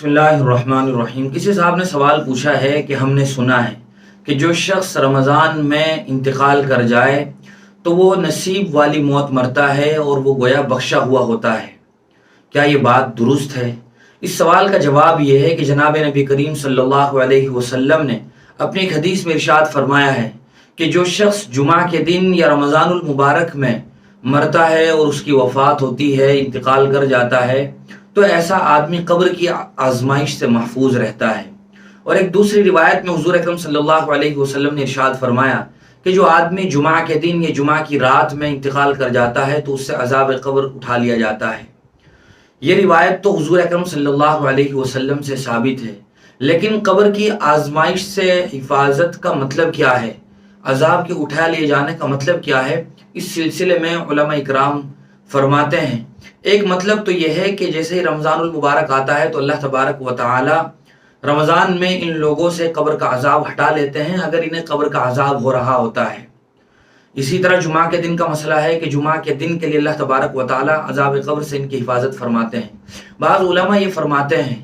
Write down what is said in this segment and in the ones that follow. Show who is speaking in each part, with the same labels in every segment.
Speaker 1: بسم اللہ الرحمن الرحیم۔ کسی صاحب نے سوال پوچھا ہے کہ ہم نے سنا ہے کہ جو شخص رمضان میں انتقال کر جائے تو وہ نصیب والی موت مرتا ہے اور وہ گویا بخشا ہوا ہوتا ہے، کیا یہ بات درست ہے؟ اس سوال کا جواب یہ ہے کہ جناب نبی کریم صلی اللہ علیہ وسلم نے اپنی ایک حدیث میں ارشاد فرمایا ہے کہ جو شخص جمعہ کے دن یا رمضان المبارک میں مرتا ہے اور اس کی وفات ہوتی ہے، انتقال کر جاتا ہے، تو ایسا آدمی قبر کی آزمائش سے محفوظ رہتا ہے۔ اور ایک دوسری روایت میں حضور اکرم صلی اللہ علیہ وسلم نے ارشاد فرمایا کہ جو آدمی جمعہ کے دن یا جمعہ کی رات میں انتقال کر جاتا ہے تو اس سے عذاب قبر اٹھا لیا جاتا ہے۔ یہ روایت تو حضور اکرم صلی اللہ علیہ وسلم سے ثابت ہے، لیکن قبر کی آزمائش سے حفاظت کا مطلب کیا ہے، عذاب کے اٹھا لیے جانے کا مطلب کیا ہے؟ اس سلسلے میں علماء اکرام فرماتے ہیں ایک مطلب تو یہ ہے کہ جیسے ہی رمضان المبارک آتا ہے تو اللہ تبارک و تعالی رمضان میں ان لوگوں سے قبر کا عذاب ہٹا لیتے ہیں اگر انہیں قبر کا عذاب ہو رہا ہوتا ہے۔ اسی طرح جمعہ کے دن کا مسئلہ ہے کہ جمعہ کے دن کے لیے اللہ تبارک و تعالی عذاب قبر سے ان کی حفاظت فرماتے ہیں۔ بعض علماء یہ فرماتے ہیں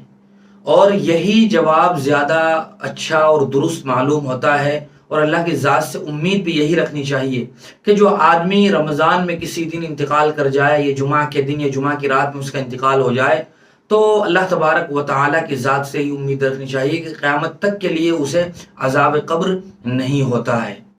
Speaker 1: اور یہی جواب زیادہ اچھا اور درست معلوم ہوتا ہے، اور اللہ کی ذات سے امید بھی یہی رکھنی چاہیے کہ جو آدمی رمضان میں کسی دن انتقال کر جائے، یہ جمعہ کے دن یا جمعہ کی رات میں اس کا انتقال ہو جائے، تو اللہ تبارک و تعالیٰ کی ذات سے ہی امید رکھنی چاہیے کہ قیامت تک کے لیے اسے عذاب قبر نہیں ہوتا ہے۔